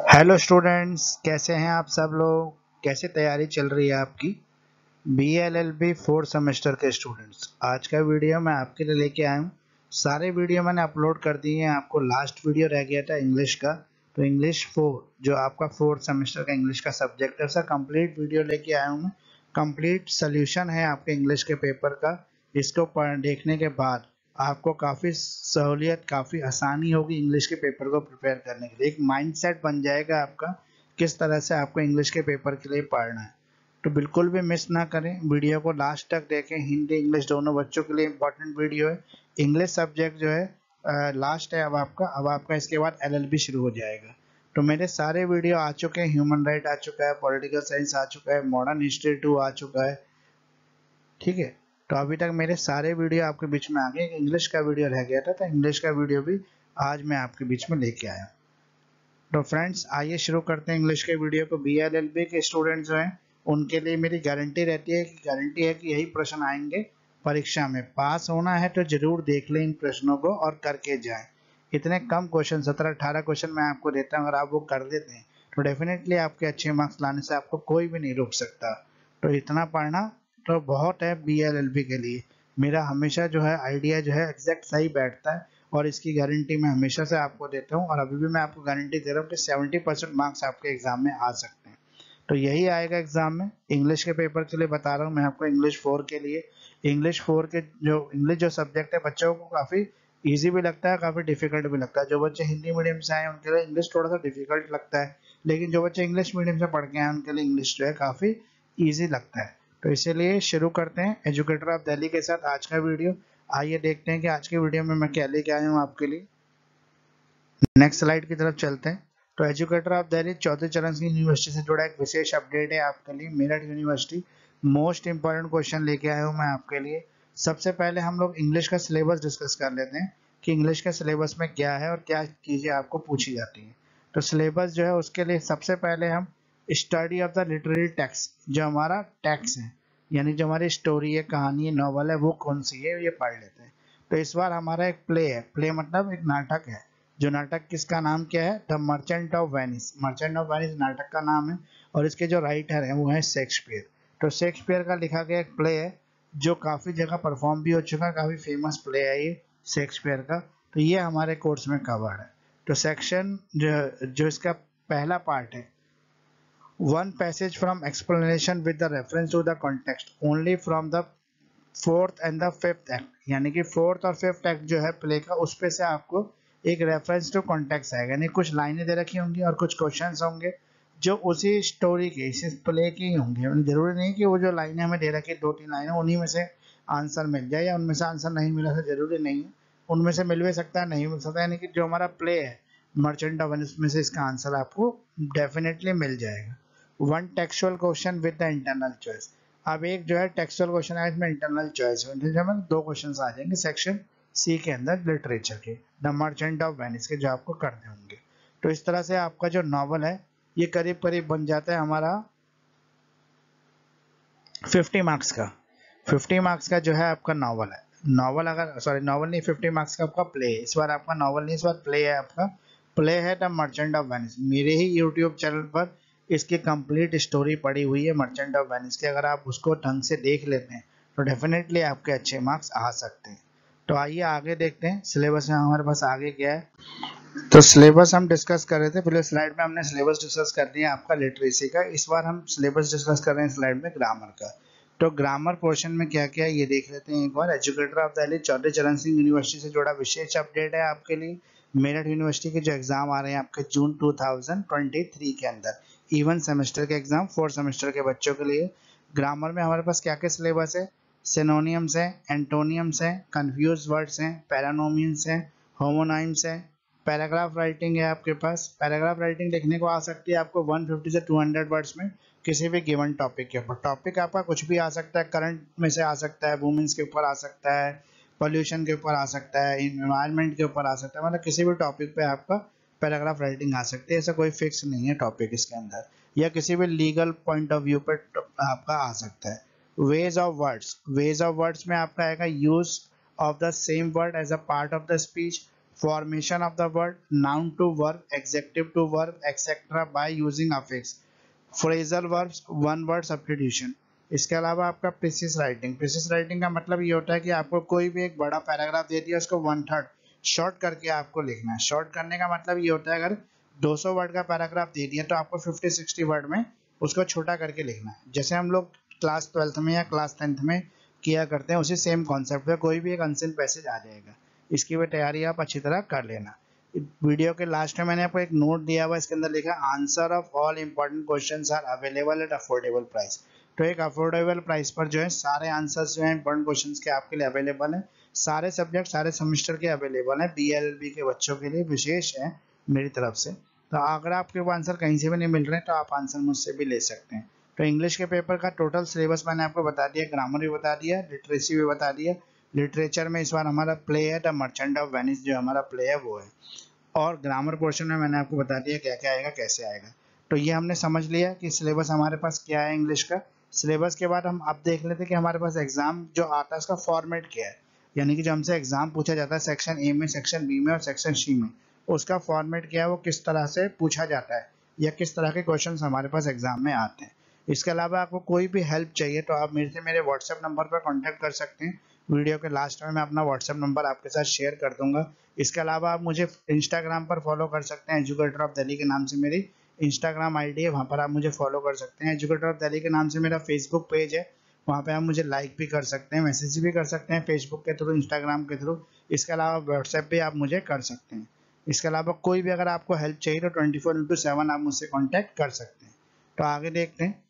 Hello students, कैसे हैं आप सब लोग। कैसे तैयारी चल रही है आपकी BLLB फोर्थ सेमेस्टर के स्टूडेंट्स। आज का वीडियो मैं आपके लिए लेके आया हूँ। सारे वीडियो मैंने अपलोड कर दिए हैं। आपको लास्ट वीडियो रह गया था इंग्लिश का, तो इंग्लिश 4 जो आपका फोर्थ सेमेस्टर का इंग्लिश का सब्जेक्ट है, उसका कंप्लीट वीडियो लेके आया हूँ मैं। कंप्लीट सोल्यूशन है आपके इंग्लिश के पेपर का। इसको देखने के बाद आपको काफ़ी सहूलियत, काफ़ी आसानी होगी इंग्लिश के पेपर को प्रिपेयर करने के लिए। एक माइंडसेट बन जाएगा आपका किस तरह से आपको इंग्लिश के पेपर के लिए पढ़ना है। तो बिल्कुल भी मिस ना करें, वीडियो को लास्ट तक देखें। हिंदी इंग्लिश दोनों बच्चों के लिए इंपॉर्टेंट वीडियो है। इंग्लिश सब्जेक्ट जो है लास्ट है अब आपका इसके बाद LLB शुरू हो जाएगा। तो मेरे सारे वीडियो आ चुके हैं। ह्यूमन राइट आ चुका है, पॉलिटिकल साइंस आ चुका है, मॉडर्न हिस्ट्री 2 आ चुका है। ठीक है, तो अभी तक मेरे सारे वीडियो आपके बीच में आ गए। इंग्लिश का वीडियो रह गया था, तो इंग्लिश का वीडियो भी आज मैं आपके बीच में लेके आया। तो फ्रेंड्स, आइए शुरू करते हैं इंग्लिश के वीडियो को। BLLB के स्टूडेंट जो हैं उनके लिए मेरी गारंटी रहती है कि यही प्रश्न आएंगे परीक्षा में। पास होना है तो जरूर देख लें इन प्रश्नों को और करके जाएं। इतने कम क्वेश्चन, 17-18 क्वेश्चन मैं आपको देता हूँ, अगर आप वो कर देते हैं तो डेफिनेटली आपके अच्छे मार्क्स लाने से आपको कोई भी नहीं रोक सकता। तो इतना पढ़ना तो बहुत है BLLB के लिए। मेरा हमेशा जो है आइडिया जो है एग्जैक्ट सही बैठता है, और इसकी गारंटी मैं हमेशा से आपको देता हूँ, और अभी भी मैं आपको गारंटी दे रहा हूँ कि 70% मार्क्स आपके एग्जाम में आ सकते हैं। तो यही आएगा एग्जाम में। इंग्लिश के पेपर के लिए बता रहा हूँ मैं आपको। इंग्लिश 4 के लिए, इंग्लिश 4 के जो इंग्लिश जो सब्जेक्ट है, बच्चों को काफ़ी ईजी भी लगता है, काफ़ी डिफिकल्ट भी लगता है। जो बच्चे हिंदी मीडियम से आए उनके लिए इंग्लिश थोड़ा सा डिफिकल्ट लगता है, लेकिन जो बच्चे इंग्लिश मीडियम से पढ़ के आए उनके लिए इंग्लिश जो है काफ़ी ईजी लगता है। तो इसीलिए शुरू करते हैं एजुकेटर ऑफ दिल्ली के साथ आज का वीडियो। आइए देखते हैं कि आज के वीडियो में मैं क्या लेके आया हूँ आपके लिए। नेक्स्ट स्लाइड की तरफ चलते हैं। तो एजुकेटर ऑफ दिल्ली चौथे चरण सिंह यूनिवर्सिटी से जुड़ा एक विशेष अपडेट है आपके लिए। Meerut university most important question लेके आया हूँ मैं आपके लिए। सबसे पहले हम लोग इंग्लिश का सिलेबस डिस्कस कर लेते हैं कि इंग्लिश के सिलेबस में क्या है और क्या चीज़ें आपको पूछी जाती हैं। तो सिलेबस जो है उसके लिए सबसे पहले हम study of the literary text, जो हमारा टेक्स्ट है यानी जो हमारी स्टोरी है, कहानी है, नॉवल है, वो कौन सी है ये पढ़ लेते हैं। तो इस बार हमारा एक प्ले है। प्ले मतलब एक नाटक है। जो नाटक किसका नाम क्या है? The merchant of Venice. Merchant of Venice नाटक का नाम है, और इसके जो राइटर हैं वो है शेक्सपियर। तो शेक्सपियर का लिखा गया एक प्ले है जो काफ़ी जगह परफॉर्म भी हो चुका है, काफ़ी फेमस प्ले है ये शेक्सपियर का। तो ये हमारे कोर्स में कवर्ड है। तो सेक्शन जो इसका पहला पार्ट है, one passage from explanation with the reference to the context only from the fourth and the fifth act. यानी कि फोर्थ और फिफ्थ एक्ट जो है प्ले का, उस पे से आपको एक रेफरेंस टू कॉन्टेक्स्ट आएगा, यानी कुछ लाइनें दे रखी होंगी और कुछ क्वेश्चंस होंगे जो उसी स्टोरी के, इसी प्ले के ही होंगे। जरूरी नहीं कि वो जो लाइनें हमें दे रखी, 2-3 लाइनें, उन्हीं में से आंसर मिल जाए, या उनमें से आंसर नहीं मिला तो जरूरी नहीं है। उनमें से मिल भी सकता है, नहीं मिल सकता, यानी कि जो हमारा प्ले है मर्चेंट ऑफ वेनिस में से इसका आंसर आपको डेफिनेटली मिल जाएगा। One textual question with the internal choice. अब एक जो है टेक्सुअल क्वेश्चन है, इसमें इंटरनल चॉइस में दो क्वेश्चन आ जाएंगे सेक्शन सी के अंदर, लिटरेचर के, द मर्चेंट ऑफ वेनिस के, जो आपको करने होंगे। तो इस तरह से आपका जो नॉवल है ये करीब करीब बन जाता है हमारा 50 मार्क्स का। 50 मार्क्स का जो है आपका नॉवल है। नॉवल अगर, सॉरी नॉवल नहीं, 50 मार्क्स का आपका प्ले है। इस बार आपका नॉवल नहीं, इस बार प्ले है आपका। प्ले है द मर्चेंट ऑफ वेनिस। मेरे ही यूट्यूब चैनल पर इसकी कंप्लीट स्टोरी पड़ी हुई है मर्चेंट ऑफ वेनिस की। अगर आप उसको ढंग से देख लेते हैं तो डेफिनेटली आपके अच्छे मार्क्स आ सकते हैं। तो आइए आगे देखते हैं सिलेबस में हमारे पास आगे क्या है। तो सिलेबस हम डिस्कस कर रहे थे, पहले स्लाइड में हमने सिलेबस डिस्कस कर दिया आपका लिटरेसी का। इस बार हम सिलेबस डिस्कस कर रहे हैं स्लाइड में ग्रामर का। तो ग्रामर पोर्शन में क्या क्या है ये देख लेते हैं एक बार। एजुकेटर ऑफ दिल्ली चौधरी चरण सिंह यूनिवर्सिटी से जुड़ा विशेष अपडेट है आपके लिए। मेरठ यूनिवर्सिटी के जो एग्जाम आ रहे हैं आपके जून 2023 के अंदर, इवन सेमेस्टर के एग्जाम, 4 सेमेस्टर के बच्चों के लिए। ग्रामर में हमारे पास क्या क्या सिलेबस है? सिनोनियम्स है, एंटोनियम्स है, कंफ्यूज वर्ड्स हैं, पैरानोमियंस हैं, होमोनाइम्स है, पैराग्राफ राइटिंग है आपके पास। पैराग्राफ राइटिंग लिखने को आ सकती है आपको 150 से 200 वर्ड्स में, किसी भी गिवन टॉपिक के ऊपर। टॉपिक आपका कुछ भी आ सकता है, करंट में से आ सकता है, वुमेन्स के ऊपर आ सकता है, पोल्यूशन के ऊपर आ सकता है, इन्वायरमेंट के ऊपर आ सकता है, मतलब किसी भी टॉपिक पे आपका पैराग्राफ राइटिंग आ सकती है। ऐसा कोई फिक्स नहीं है टॉपिक इसके अंदर, या किसी भी लीगल पॉइंट ऑफ व्यू पर आपका आ सकता है। Ways of words, ways of words में आपका आएगा use of the same word as a part of the speech, formation of the word, noun to verb, adjective to verb etcetera by using affix, phrasal verbs, one word substitution. इसके अलावा आपका precis writing. Precis writing का मतलब ये होता है कि आपको कोई भी एक बड़ा पैराग्राफ दे दिया, उसको 1/3 शॉर्ट करके आपको लिखना है। शॉर्ट करने का मतलब ये होता है अगर 200 वर्ड का पैराग्राफ दे दिया तो आपको 50-60 वर्ड में उसको छोटा करके लिखना है। जैसे हम लोग क्लास 12th में या क्लास 10th में किया करते हैं, उसी सेम कॉन्सेप्ट पे कोई भी एक अनसिन पैसेज आ जाएगा। इसकी भी तैयारी आप अच्छी तरह कर लेना। वीडियो के लास्ट में मैंने आपको एक नोट दिया हुआ, इसके अंदर लिखा answer of all important questions are available at affordable price. तो एक अफोर्डेबल प्राइस पर जो है सारे आंसर्स जो है इंपॉर्टेंट क्वेश्चंस के आपके लिए अवेलेबल है। सारे सब्जेक्ट सारे सेमेस्टर के अवेलेबल है, BLLB के बच्चों के लिए विशेष है मेरी तरफ से। तो अगर आपके आंसर कहीं से भी नहीं मिल रहे तो आप आंसर मुझसे भी ले सकते हैं। तो इंग्लिश के पेपर का टोटल सिलेबस मैंने आपको बता दिया, ग्रामर भी बता दिया, लिटरेसी भी बता दिया। लिटरेचर में इस बार हमारा प्ले है द मर्चेंट ऑफ वेनिस, जो हमारा प्ले है वो है। और ग्रामर पोर्शन में मैंने आपको बता दिया क्या क्या आएगा, कैसे आएगा। तो ये हमने समझ लिया कि सिलेबस हमारे पास क्या है इंग्लिश का। सिलेबस के बाद हम अब देख लेते हैं कि हमारे पास एग्जाम जो आता है उसका फॉर्मेट क्या है, यानी कि जो हमसे एग्जाम पूछा जाता है सेक्शन ए में, सेक्शन बी में और सेक्शन सी में, उसका फॉर्मेट क्या है, वो किस तरह से पूछा जाता है या किस तरह के क्वेश्चन हमारे पास एग्जाम में आते हैं। इसके अलावा आपको कोई भी हेल्प चाहिए तो आप मेरे व्हाट्सएप नंबर पर कॉन्टैक्ट कर सकते हैं। वीडियो के लास्ट में मैं अपना व्हाट्सएप नंबर आपके साथ शेयर कर दूंगा। इसके अलावा आप मुझे इंस्टाग्राम पर फॉलो कर सकते हैं, एजुकेटर ऑफ दिल्ली के नाम से मेरी इंस्टाग्राम आईडी है, वहाँ पर आप मुझे फॉलो कर सकते हैं। एजुकेटर ऑफ दिल्ली के नाम से मेरा फेसबुक पेज है, वहाँ पे आप मुझे लाइक भी कर सकते हैं, मैसेज भी कर सकते हैं फेसबुक के थ्रू, इंस्टाग्राम के थ्रू। इसके अलावा व्हाट्सएप भी आप मुझे कर सकते हैं। इसके अलावा कोई भी अगर आपको हेल्प चाहिए तो 24/7 आप मुझसे कॉन्टैक्ट कर सकते हैं। तो आगे देखते हैं।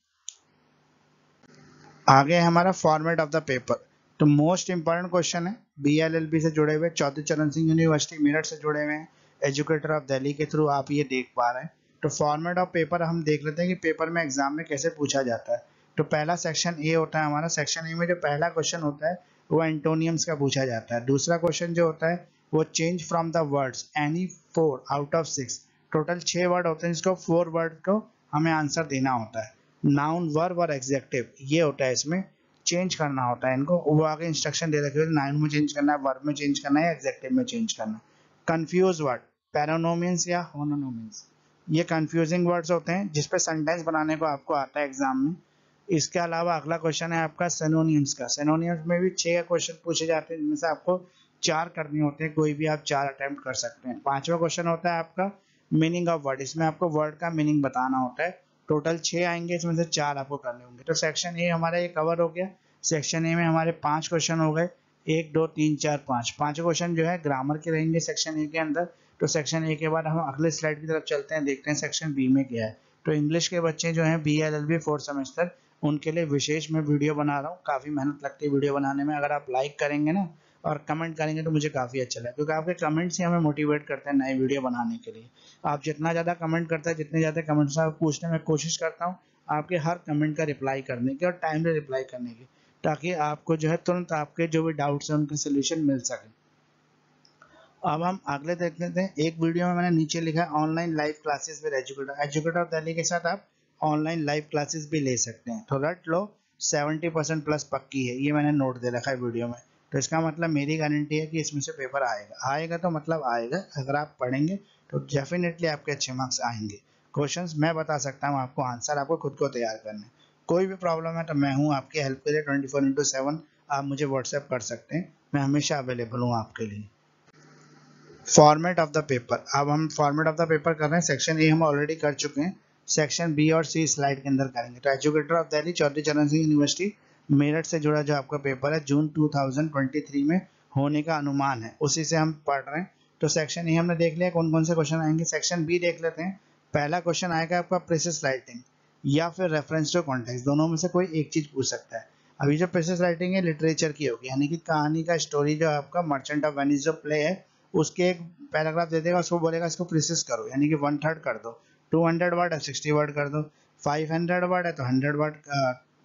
आगे हमारा फॉर्मेट ऑफ द पेपर। तो मोस्ट इंपॉर्टेंट क्वेश्चन है, BLLB से जुड़े हुए, चौधरी चरण सिंह यूनिवर्सिटी मेरठ से जुड़े हुए हैं, एजुकेटर ऑफ दिल्ली के थ्रू आप ये देख पा रहे हैं। तो फॉर्मेट ऑफ पेपर हम देख लेते हैं कि पेपर में एग्जाम में कैसे पूछा जाता है। तो पहला सेक्शन ए होता है हमारा। सेक्शन ए में जो पहला क्वेश्चन होता है वो एंटोनियम्स का पूछा जाता है। दूसरा क्वेश्चन जो होता है वो change from the words any 4 out of 6। Total 6 word होते हैं, जिसको 4 वर्ड को हमें आंसर देना होता है। नाउन, वर्ब और एग्जेक्टिव ये होता है, इसमें चेंज करना होता है इनको। वो आगे इंस्ट्रक्शन दे रखे हैं, नाउन में चेंज करना है, वर्ब में चेंज करना है, एग्जेक्टिव में चेंज करना है। कंफ्यूज वर्ड, पैरानोमियंस या होमोनोमियंस, ये कंफ्यूजिंग वर्ड्स होते हैं जिसपे सेंटेंस बनाने को आपको आता है एग्जाम में। इसके अलावा अगला क्वेश्चन है आपका सिनोनिम्स का। सिनोनिम्स में भी 6 क्वेश्चन पूछे जाते हैं, जिनमें से आपको 4 करने होते हैं, कोई भी आप 4 अटेम्प्ट कर सकते हैं। पांचवा क्वेश्चन होता है आपका मीनिंग ऑफ वर्ड, इसमें आपको वर्ड का मीनिंग बताना होता है। टोटल 6 आएंगे, इसमें से 4 आपको करने होंगे। तो सेक्शन ए हमारा ये कवर हो गया। सेक्शन ए में हमारे 5 क्वेश्चन हो गए, 1 2 3 4 5। 5 क्वेश्चन जो है ग्रामर के रहेंगे सेक्शन ए के अंदर। तो सेक्शन ए के बाद हम अगले स्लाइड की तरफ चलते हैं, देखते हैं सेक्शन बी में क्या है। तो इंग्लिश के बच्चे जो हैं BLLB 4th सेमेस्टर, उनके लिए विशेष मैं वीडियो बना रहा हूँ। काफ़ी मेहनत लगती है वीडियो बनाने में। अगर आप लाइक करेंगे ना और कमेंट करेंगे तो मुझे काफ़ी अच्छा लगेगा, क्योंकि आपके कमेंट्स ही हमें मोटिवेट करते हैं नए वीडियो बनाने के लिए। आप जितना ज़्यादा कमेंट करते हैं, जितने ज़्यादा कमेंट्स आप पूछने में कोशिश करता हूँ आपके हर कमेंट का रिप्लाई करने की और टाइमली रिप्लाई करने की, ताकि आपको जो है तुरंत आपके जो भी डाउट्स हैं उनके सोल्यूशन मिल सके। अब हम अगले देख लेते हैं। एक वीडियो में मैंने नीचे लिखा है online live classes with educator. Educator of Delhi के साथ आप ऑनलाइन लाइव क्लासेस भी ले सकते हैं। तो रट लो 70% प्लस पक्की है, ये मैंने नोट दे रखा है वीडियो में। तो इसका मतलब मेरी गारंटी है कि इसमें से पेपर आएगा। आएगा तो मतलब आएगा, अगर आप पढ़ेंगे तो डेफिनेटली आपके अच्छे मार्क्स आएंगे। क्वेश्चंस मैं बता सकता हूँ आपको, आंसर आपको खुद को तैयार करने। कोई भी प्रॉब्लम है तो मैं हूँ आपकी हेल्प के लिए 24/7। आप मुझे व्हाट्सएप कर सकते हैं, मैं हमेशा अवेलेबल हूँ आपके लिए। Format of the paper. अब हम फॉर्मेट ऑफ द पेपर कर रहे हैं। सेक्शन ए हम ऑलरेडी कर चुके हैं, सेक्शन बी और सी स्लाइड के अंदर करेंगे। तो एजुकेटर ऑफ दिल्ली, चौधरी चरण सिंह यूनिवर्सिटी मेरठ से जुड़ा जो आपका पेपर है जून 2023 में होने का अनुमान है, उसी से हम पढ़ रहे हैं। तो सेक्शन ए हमने देख लिया कौन कौन से क्वेश्चन आएंगे। सेक्शन बी देख लेते हैं। पहला क्वेश्चन आएगा आपका प्रीसिस राइटिंग या फिर रेफरेंस टू कॉन्टेक्स्ट, दोनों में से कोई एक चीज पूछ सकता है। अभी जो प्रीसिस राइटिंग है लिटरेचर की होगी, यानी कि कहानी का स्टोरी जो आपका मर्चेंट ऑफ वेनिस जो प्ले है उसके एक पैराग्राफ दे देगा, उसको बोलेगा इसको प्रीसिस करो, यानी कि 1/3 कर दो। 200 वर्ड है 60 वर्ड कर दो, 500 वर्ड है तो 100 वर्ड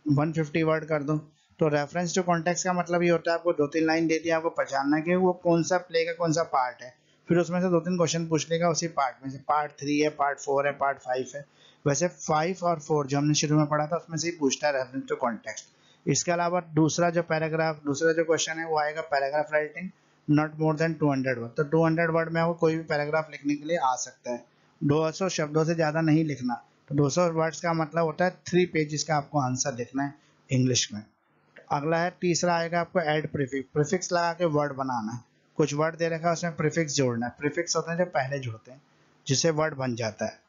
150 वर्ड कर दो। तो रेफरेंस टू कॉन्टेक्स्ट का मतलब ये होता है आपको 2-3 लाइन दे दिया, आपको पहचानना है कि वो कौन सा प्ले का कौन सा पार्ट है। फिर उसमें से 2-3 क्वेश्चन पूछ लेगा उसी पार्ट में से, पार्ट 3 है, पार्ट 4 है, पार्ट 5 है। वैसे 5 और 4 जो हमने शुरू में पढ़ा था उसमें से ही पूछता है रेफरेंस टू कॉन्टेक्स्ट। इसके अलावा दूसरा जो क्वेश्चन है वो आएगा paragraph writing. Not more than 200 word. तो 200 वर्ड में आपको कोई भी पैराग्राफ लिखने के लिए आ सकता है। 200 शब्दों से ज़्यादा नहीं लिखना। तो 200 वर्ड्स का मतलब होता है 3 पेजेस का आपको आंसर लिखना है इंग्लिश में। अगला है तीसरा आएगा आपको ऐड प्रीफिक्स। प्रीफिक्स लगा के वर्ड बनाना है। कुछ वर्ड दे रखा है उसमें प्रीफिक्स जोड़ना है। प्रीफिक्स होते हैं जो पहले जुड़ते हैं जिससे वर्ड बन जाता है।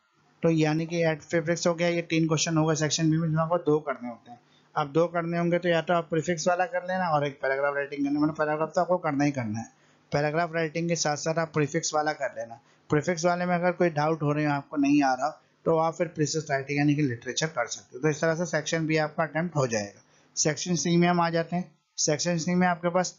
तो यानी कि ऐड प्रीफिक्स हो गया। ये 3 क्वेश्चन होगा सेक्शन बी में जिसमें आपको 2 करने होते हैं। अब 2 करने होंगे तो या तो आप प्रीफिक्स वाला कर लेना और एक पैराग्राफ राइटिंग करना। मतलब पैराग्राफ तो आपको करना ही करना है। पैराग्राफ राइटिंग के साथ साथ आप प्रीफिक्स वाला कर लेना। प्रीफिक्स वाले में अगर कोई डाउट हो रही हो आपको नहीं आ रहा तो आप फिर प्रीफिक्स राइटिंग यानी कि लिटरेचर कर सकते हो। तो इस तरह से सेक्शन बी आपका अटेम्प्ट हो जाएगा। सेक्शन सी में हम आ जाते हैं। सेक्शन सी में आपके पास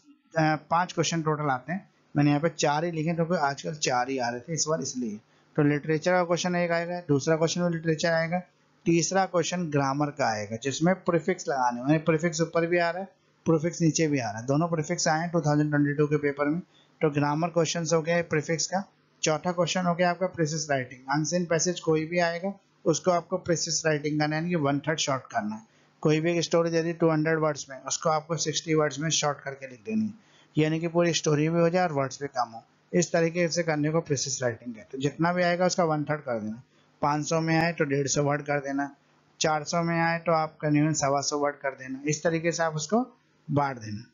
5 क्वेश्चन टोटल आते हैं। मैंने यहाँ पे 4 ही लिखे क्योंकि आजकल 4 ही आ रहे थे इस बार इसलिए। तो लिटरेचर का क्वेश्चन एक आएगा, दूसरा क्वेश्चन में लिटरेचर आएगा, तीसरा क्वेश्चन ग्रामर का आएगा जिसमें प्रीफिक्स लगाने हैं। प्रीफिक्स ऊपर भी आ रहा है, प्रीफिक्स नीचे भी आ रहा है, दोनों प्रीफिक्स आए हैं 2022 के पेपर में। तो ग्रामर क्वेश्चन हो गया प्रीफिक्स का। चौथा क्वेश्चन हो गया आपका प्रीसिस राइटिंग। अनसीन पैसेज कोई भी आएगा उसको आपको प्रीसिस राइटिंग करना है यानी कि 1/3 शॉर्ट करना है। कोई भी एक स्टोरी यदि 200 वर्ड्स में उसको आपको 60 वर्ड्स में शॉर्ट करके लिख देनी है यानी कि पूरी स्टोरी भी हो जाए और वर्ड्स भी कम हो। इस तरीके से करने को प्रीसिस राइटिंग कहते हैं। जितना भी आएगा उसका 1/3 कर देना। 500 में आए तो 150 वर्ड कर देना। 400 में आए तो आप करीबन 125 वर्ड कर देना। इस तरीके से आप उसको बांट देना।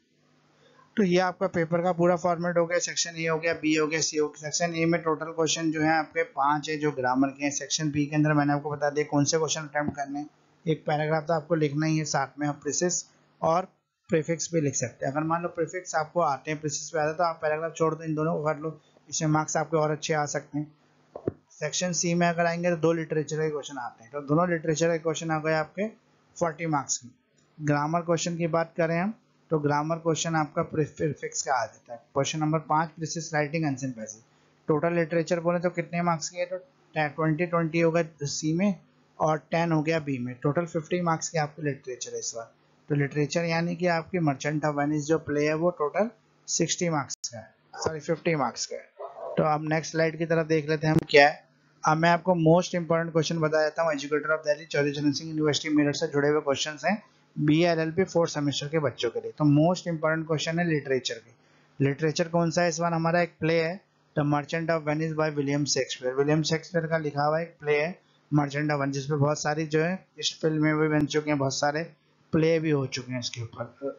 तो ये आपका पेपर का पूरा फॉर्मेट हो गया। सेक्शन ए हो गया, बी हो गया, सी हो गया। सेक्शन ए में टोटल क्वेश्चन जो है आपके 5 है जो ग्रामर के हैं। सेक्शन बी के अंदर मैंने आपको बता दिया कौन से क्वेश्चन अटेम्प्ट करने हैं। एक पैराग्राफ तो आपको लिखना ही है, साथ में आप प्रीसिस और प्रीफिक्स भी लिख सकते हैं। अगर मान लो प्रीफिक्स आपको आते हैं, प्रीसिस पे आता है तो आप पैराग्राफ छोड़ दो, इन दोनों को कर लो। इसमें मार्क्स आपके और अच्छे आ सकते हैं। सेक्शन सी में अगर आएंगे तो 2 लिटरेचर के क्वेश्चन आते हैं। तो दोनों लिटरेचर के क्वेश्चन आ गए आपके 40 मार्क्स की। ग्रामर क्वेश्चन की बात करें हम तो ग्रामर क्वेश्चन आपका प्रीफिक्स का आ जाता है। Question number 5 precis writing unseen passage. Total literature बोले तो कितने मार्क्स की है? तो 20 हो गया सी में और 10 हो गया बी में। टोटल 50 मार्क्स की आपकी लिटरेचर है इस बार। तो लिटरेचर यानी कि आपकी मर्चेंट ऑफ वेनिस जो प्ले है वो टोटल 60 मार्क्स का है, सॉरी 50 मार्क्स का है। तो अब नेक्स्ट स्लाइड की तरफ देख लेते हैं हम क्या है। अब मैं आपको मोस्ट इंपॉर्टेंट क्वेश्चन बता देता हूँ। एजुकेटर ऑफ दिल्ली चौधरी चरण सिंह यूनिवर्सिटी मेरठ से जुड़े हुए क्वेश्चन हैं BLLB 4th सेमेस्टर के बच्चों के लिए। तो मोस्ट इंपॉर्टेंट क्वेश्चन है लिटरेचर के। लिटरेचर कौन सा है इस बार? हमारा एक प्ले है the merchant of Venice by William Shakespeare. William Shakespeare का लिखा हुआ एक प्ले है मर्चेंट ऑफ वेनिस, जिसमें बहुत सारी जो है इस फिल्म में भी बन चुके हैं, बहुत सारे प्ले भी हो चुके हैं इसके ऊपर।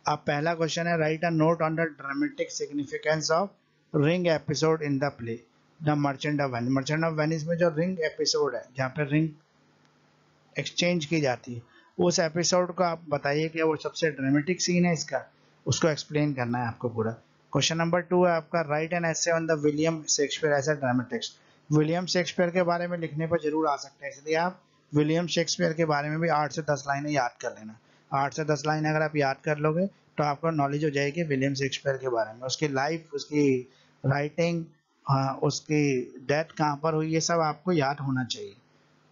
अब पहला क्वेश्चन है right a note on the dramatic significance of ring episode in the play the merchant of Venice. Merchant of Venice में जो रिंग एपिसोड है जहाँ पे रिंग एक्सचेंज की जाती है, उस एपिसोड को आप बताइए कि वो सबसे ड्रामेटिक सीन है इसका, उसको एक्सप्लेन करना है आपको पूरा। क्वेश्चन नंबर 2 है आपका right an essay on the William Shakespeare as a dramatist. William Shakespeare के बारे में लिखने पर जरूर आ सकता है, इसलिए आप विलियम शेक्सपियर के बारे में भी 8 से 10 लाइनें याद कर लेना। 8 से 10 लाइन अगर आप याद कर लोगे तो आपको नॉलेज हो जाएगी विलियम शेक्सपियर के बारे में, उसकी लाइफ, उसकी राइटिंग, उसकी डेथ कहाँ पर हुई, ये सब आपको याद होना चाहिए।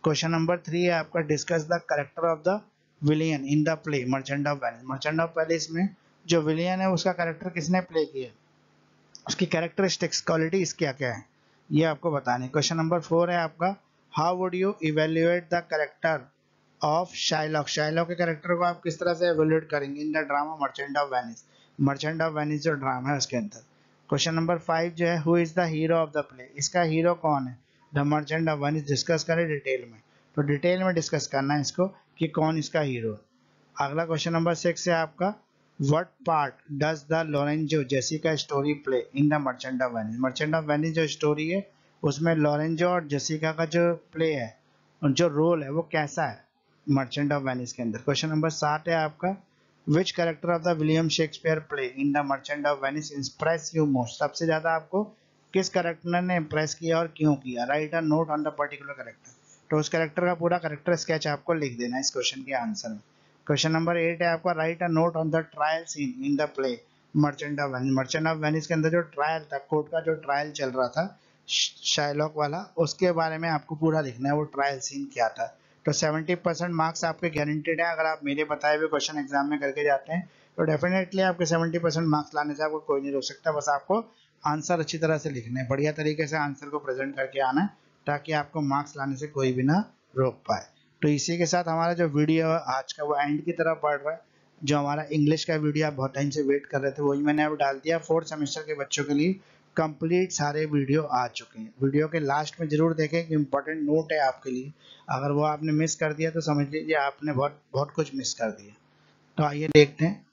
क्वेश्चन नंबर 3 है आपका discuss the character of the villain in the play merchant of Venice. Merchant of Venice में जो विलियन है उसका कैरेक्टर किसने प्ले किया, उसकी कैरेक्टरिस्टिक्स क्वालिटीज क्या क्या है, ये आपको बताने। क्वेश्चन नंबर 4 है आपका how would you evaluate the character of Shylock. Shylock के कैरेक्टर को आप किस तरह से इवेल्युएट करेंगे in the drama merchant of Venice. Merchant of Venice जो ड्रामा है उसके अंदर। क्वेश्चन नंबर 5 जो है who is the hero of the play, इसका हीरो कौन है the merchant of Venice, discuss करें डिटेल में। तो डिटेल में डिस्कस करना है इसको कि कौन इसका हीरो है। अगला क्वेश्चन नंबर 6 है आपका what part does the Lorenzo Jessica story play in the merchant of Venice. Merchant of Venice जो स्टोरी है उसमें लोरेंजो और जेसिका का जो प्ले है, जो रोल है वो कैसा है मर्चेंट ऑफ वेनिस के अंदर। क्वेश्चन नंबर 7 है आपका विच character of the William Shakespeare play in the merchant of Venice Impress you most. सबसे ज्यादा आपको किस कैरेक्टर ने इंप्रेस किया और क्यों किया। Right a note on the particular character. तो उस कैरेक्टर का पूरा कैरेक्टर स्केच आपको लिख देना है इस क्वेश्चन के आंसर में। क्वेश्चन नंबर 8 है आपका right a note on the trial seen in the play merchant of Venice. Merchant of Venice के अंदर जो ट्रायल था, कोर्ट का जो ट्रायल चल रहा था शाइलॉक वाला, उसके बारे में आपको पूरा लिखना है वो ट्रायल सीन क्या था। तो 70% मार्क्स आपके गारंटेड है। अगर आप मेरे बताए हुए क्वेश्चन एग्जाम में करके जाते हैं तो डेफिनेटली आपके 70% मार्क्स लाने से आपको कोई नहीं रोक सकता। बस आपको आंसर अच्छी तरह से लिखने हैं, बढ़िया तरीके से आंसर को प्रेजेंट करके आना है ताकि आपको मार्क्स लाने से कोई भी ना रोक पाए। तो इसी के साथ हमारा जो वीडियो है आज का वो एंड की तरफ बढ़ रहा है। जो हमारा इंग्लिश का वीडियो आप बहुत टाइम से वेट कर रहे थे वही मैंने अब डाल दिया। 4th सेमेस्टर के बच्चों के लिए कंप्लीट सारे वीडियो आ चुके हैं। वीडियो के लास्ट में जरूर देखें कि इंपॉर्टेंट नोट है आपके लिए, अगर वो आपने मिस कर दिया तो समझ लीजिए आपने बहुत बहुत कुछ मिस कर दिया। तो आइए देखते हैं।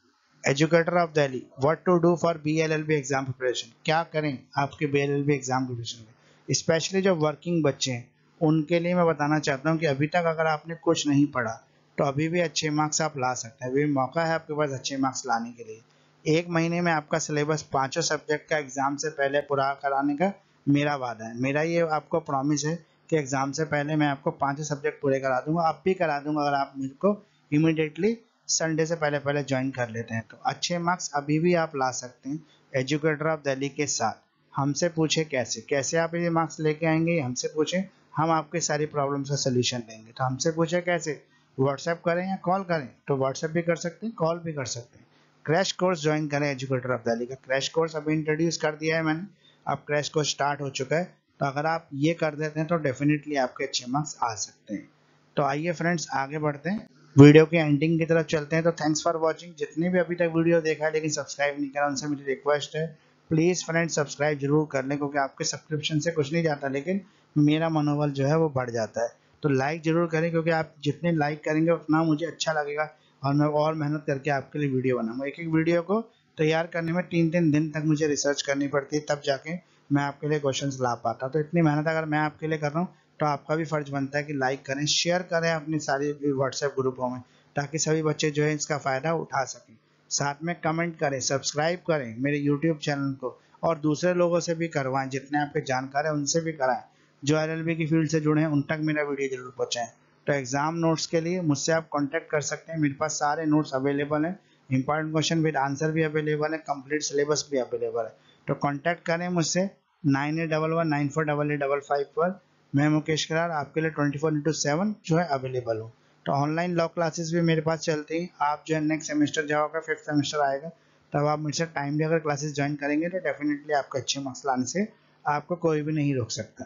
Educator of Delhi, what to do for BLLB exam preparation. क्या करें आपके बीएलएलबी एग्जाम प्रिपरेशन में, स्पेशली जो वर्किंग बच्चे हैं उनके लिए मैं बताना चाहता हूं कि अभी तक अगर आपने कुछ नहीं पढ़ा तो अभी भी अच्छे मार्क्स आप ला सकते हैं। अभी मौका है आपके पास अच्छे मार्क्स लाने के लिए। एक महीने में आपका सिलेबस पांचों सब्जेक्ट का एग्जाम से पहले पूरा कराने का मेरा वादा है। मेरा ये आपको प्रॉमिस है कि एग्जाम से पहले मैं आपको पांचों सब्जेक्ट पूरे करा दूंगा। अब भी करा दूंगा अगर आप मेरे को इमीडिएटली संडे से पहले पहले ज्वाइन कर लेते हैं तो अच्छे मार्क्स अभी भी आप ला सकते हैं एजुकेटर ऑफ दिल्ली के साथ। हमसे पूछे कैसे कैसे आप ये मार्क्स लेके आएंगे, हमसे पूछे, हम आपके सारी प्रॉब्लम्स का सोल्यूशन देंगे। तो हमसे पूछे कैसे, व्हाट्सएप करें या कॉल करें, तो व्हाट्सएप भी कर सकते हैं, कॉल भी कर सकते हैं। क्रैश कोर्स ज्वाइन करें एजुकेटर ऑफ दिल्ली का। क्रैश कोर्स अभी इंट्रोड्यूस कर दिया है मैंने, अब क्रैश कोर्स स्टार्ट हो चुका है। तो अगर आप ये कर देते हैं तो डेफिनेटली आपके अच्छे मार्क्स आ सकते हैं। तो आइए फ्रेंड्स आगे बढ़ते हैं, वीडियो के एंडिंग की तरफ चलते हैं। तो थैंक्स फॉर वाचिंग। जितने भी अभी तक वीडियो देखा है लेकिन सब्सक्राइब नहीं करा उनसे मेरी रिक्वेस्ट है प्लीज़ फ्रेंड्स सब्सक्राइब जरूर कर लें, क्योंकि आपके सब्सक्रिप्शन से कुछ नहीं जाता लेकिन मेरा मनोबल जो है वो बढ़ जाता है। तो लाइक जरूर करें, क्योंकि आप जितने लाइक करेंगे उतना मुझे अच्छा लगेगा और मैं और मेहनत करके आपके लिए वीडियो बनाऊंगा। एक एक वीडियो को तैयार करने में 3-3 दिन तक मुझे रिसर्च करनी पड़ती है, तब जाके मैं आपके लिए क्वेश्चंस ला पाता। तो इतनी मेहनत अगर मैं आपके लिए कर रहा हूँ तो आपका भी फर्ज बनता है कि लाइक करें, शेयर करें अपनी सारी व्हाट्सएप ग्रुपों में, ताकि सभी बच्चे जो है इसका फ़ायदा उठा सकें। साथ में कमेंट करें, सब्सक्राइब करें मेरे यूट्यूब चैनल को, और दूसरे लोगों से भी करवाएं, जितने आपके जानकार हैं उनसे भी कराएं, जो एलएलबी की फील्ड से जुड़े हैं उन तक मेरा वीडियो जरूर पहुंचाएं। तो एग्जाम नोट्स के लिए मुझसे आप कांटेक्ट कर सकते हैं, मेरे पास सारे नोट्स अवेलेबल हैं, इंपॉर्टेंट क्वेश्चन विद आंसर भी अवेलेबल है, कंप्लीट सिलेबस भी अवेलेबल है। तो कांटेक्ट करें मुझसे 9811948855 पर। मैं मुकेश करार आपके लिए 24/7 जो है अवेलेबल हूँ। तो ऑनलाइन लॉ क्लासेस भी मेरे पास चलती हैं। आप जो है नेक्स्ट सेमेस्टर जब आपका 5th सेमेस्टर आएगा तब आप मुझसे टाइमली अगर क्लासेस ज्वाइन करेंगे तो डेफिनेटली आपके अच्छे मार्क्स लाने से आपको कोई भी नहीं रोक सकता।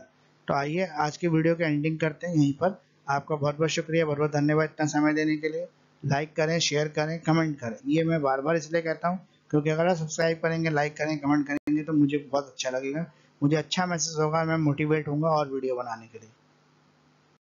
तो आइए आज की वीडियो की एंडिंग करते हैं यहीं पर। आपका बहुत बहुत शुक्रिया, बहुत बहुत धन्यवाद इतना समय देने के लिए। लाइक करें, शेयर करें, कमेंट करें, ये मैं बार बार इसलिए कहता हूँ क्योंकि अगर आप सब्सक्राइब करेंगे, लाइक करें, कमेंट करेंगे तो मुझे बहुत अच्छा लगेगा, मुझे अच्छा महसूस होगा, मैं मोटिवेट होऊंगा और वीडियो बनाने के लिए।